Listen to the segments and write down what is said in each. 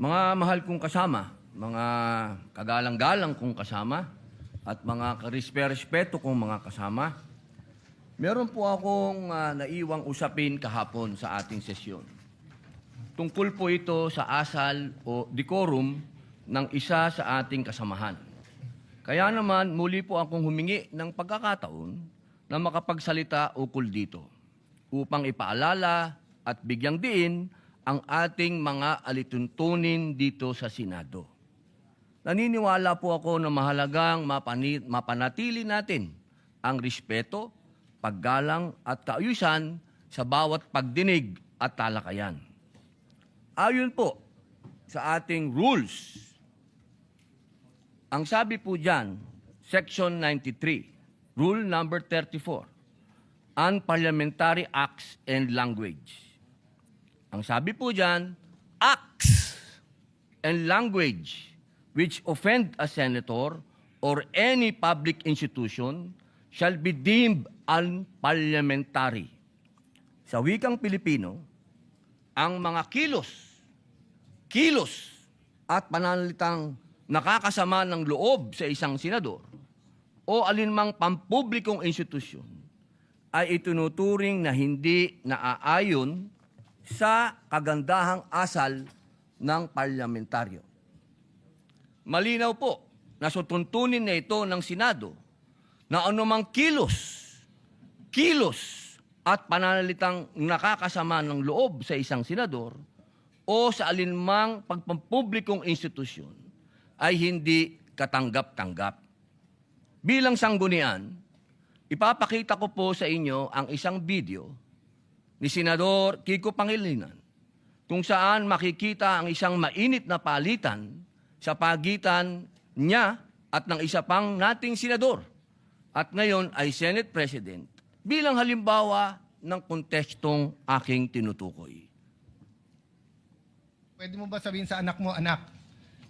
Mga mahal kong kasama, mga kagalang-galang kong kasama, at mga karespeto kong mga kasama, meron po akong naiwang usapin kahapon sa ating sesyon. Tungkol po ito sa asal o decorum ng isa sa ating kasamahan. Kaya naman, muli po akong humingi ng pagkakataon na makapagsalita ukol dito upang ipaalala at bigyang diin ang ating mga alituntunin dito sa Senado. Naniniwala po ako na mahalagang mapanatili natin ang respeto, paggalang at kaayusan sa bawat pagdinig at talakayan. Ayon po sa ating rules, ang sabi po dyan, Section 93, Rule number 34, Unparliamentary Acts and Language. Ang sabi po dyan, acts and language which offend a senator or any public institution shall be deemed unparliamentary. Sa wikang Pilipino, ang mga kilos at pananalitang nakakasama ng loob sa isang senador o alinmang pampublikong institusyon ay itinuturing na hindi naaayon sa kagandahang asal ng parlamentaryo. Malinaw po na sutuntunin na ito ng Senado na anumang kilos at pananalitang nakakasama ng loob sa isang senador o sa alinmang pagpampublikong institusyon ay hindi katanggap-tanggap. Bilang sanggunian, ipapakita ko po sa inyo ang isang video ni Senador Kiko Pangilinan kung saan makikita ang isang mainit na palitan sa pagitan niya at ng isa pang nating senador at ngayon ay Senate President bilang halimbawa ng kontekstong aking tinutukoy. Pwede mo ba sabihin sa anak mo, anak,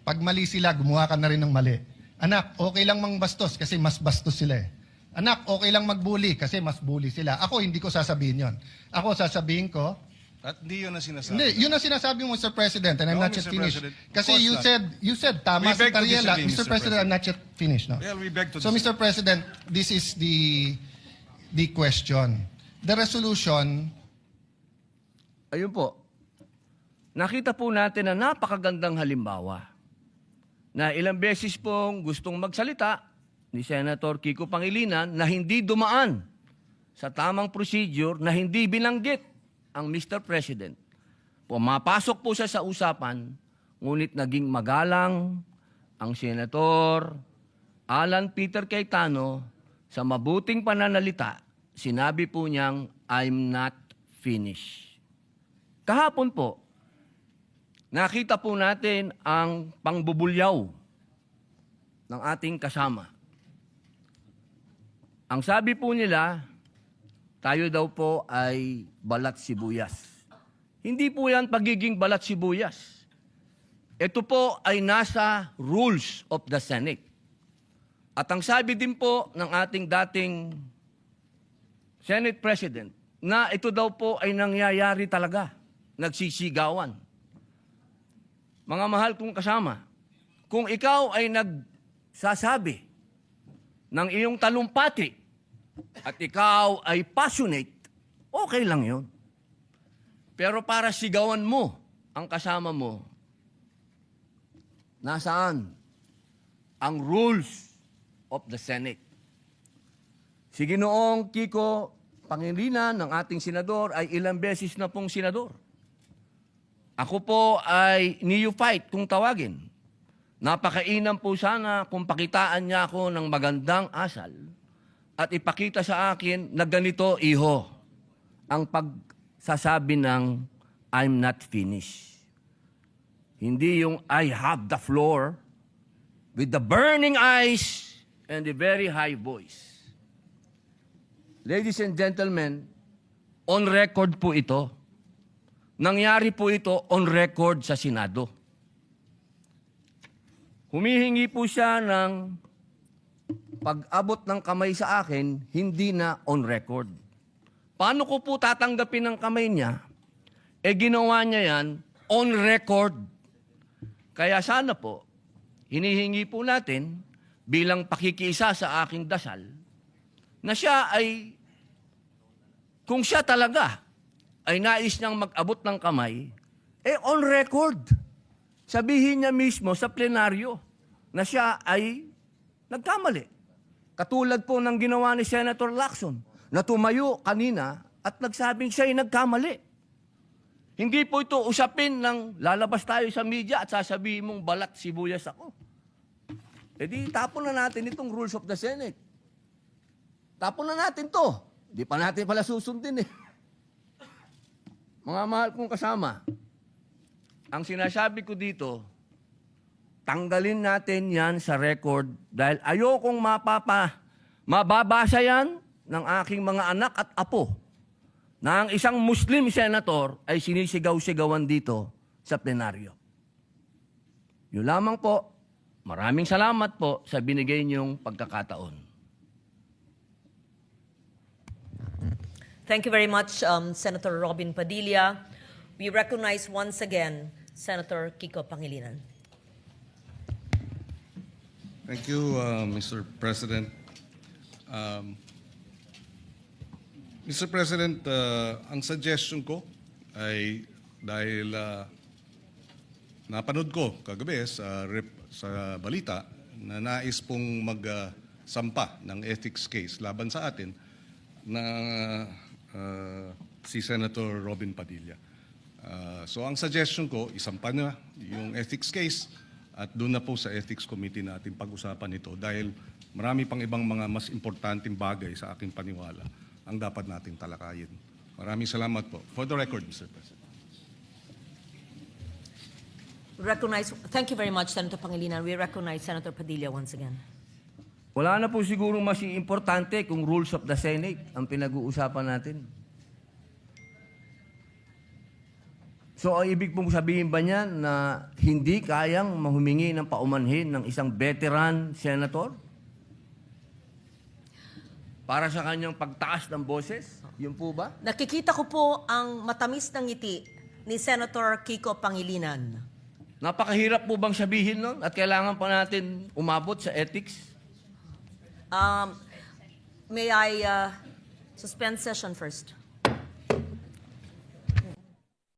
pag mali sila, gumawa ka na rin ng mali. Anak, okay lang mangbastos kasi mas bastos sila eh. Anak, okay lang magbully kasi mas bully sila. Ako, hindi ko sasabihin yon. Ako, sasabihin ko, At hindi yun ang sinasabi. hindi, yun ang sinasabi mo, Mr. President, and I'm No, not yet Mr. finished. President. Kasi Of course you said, tama We si beg to Tariela. disagree, Mr. President, I'm not yet finished. No? Well, we beg to So, disagree. Mr. President, this is the question. The resolution, Ayun po, nakita po natin na napakagandang halimbawa na ilang beses pong gustong magsalita ni Senator Kiko Pangilinan na hindi dumaan sa tamang procedure na hindi binanggit ang Mr. President. Pumapasok po siya sa usapan, ngunit naging magalang ang Senator Alan Peter Cayetano sa mabuting pananalita. Sinabi po niyang, I'm not finished. Kahapon po, nakita po natin ang pangbubulyaw ng ating kasama. Ang sabi po nila, tayo daw po ay balat sibuyas. Hindi po yan pagiging balat sibuyas. Ito po ay nasa rules of the Senate. At ang sabi din po ng ating dating Senate President, na ito daw po ay nangyayari talaga, nagsisigawan. Mga mahal kong kasama, kung ikaw ay nagsasabi ng iyong talumpati at ikaw ay passionate, okay lang yun. Pero para sigawan mo ang kasama mo, nasaan ang rules of the Senate? Si Ginoong Kiko Pangilinan ng ating senador ay ilang beses na pong senador. Ako po ay neophyte kung tawagin. Napakainam po sana kung pakitaan niya ako ng magandang asal at ipakita sa akin na ganito, iho, ang pagsasabi ng I'm not finished. Hindi yung I have the floor with the burning eyes and the very high voice. Ladies and gentlemen, on record po ito. Nangyari po ito on record sa Senado. Humihingi po siya ng pag-abot ng kamay sa akin, hindi na on record. Paano ko po tatanggapin ng kamay niya? Ginawa niya yan on record. Kaya sana po, hinihingi po natin bilang pakikiisa sa aking dasal na siya ay, kung siya talaga ay nais niyang mag-abot ng kamay, on record, sabihin niya mismo sa plenaryo na siya ay nagkamali. Katulad po ng ginawa ni Senator Lacson na tumayo kanina at nagsabing siya ay nagkamali. Hindi po ito usapin ng lalabas tayo sa media at sasabihin mong balat sibuyas ako. E di tapon na natin itong rules of the Senate. Tapon na natin to. Di pa natin pala susundin eh. Mga mahal kong kasama, ang sinasabi ko dito, tanggalin natin yan sa record dahil ayokong mababasa yan ng aking mga anak at apo na ang isang Muslim senator ay sinisigaw-sigawan dito sa plenaryo. Yun lamang po. Maraming salamat po sa binigay niyong pagkakataon. Thank you very much, Senator Robin Padilla. We recognize once again Senator Kiko Pangilinan. Thank you, Mr. President. Mr. President, ang suggestion ko ay dahil napanood ko kagabi sa balita na nais pong magsampa ng ethics case laban sa atin na si Senator Robin Padilla. So ang suggestion ko, isampa na yung ethics case at doon na po sa ethics committee natin pag-usapan ito dahil marami pang ibang mga mas importanteng bagay sa aking paniwala ang dapat nating talakayin. Maraming salamat po. For the record, Mr. President. Thank you very much, Senator Pangilinan. We recognize Senator Padilla once again. Wala na po siguro mas importante kung rules of the Senate ang pinag-uusapan natin. So, ang ibig pong sabihin ba niyan na hindi kayang mahumingi ng paumanhin ng isang veteran senator? Para sa kanyang pagtaas ng boses? Yun po ba? Nakikita ko po ang matamis na ngiti ni Senator Kiko Pangilinan. Napakahirap po bang sabihin nun? At kailangan pa natin umabot sa ethics? May I suspend session first?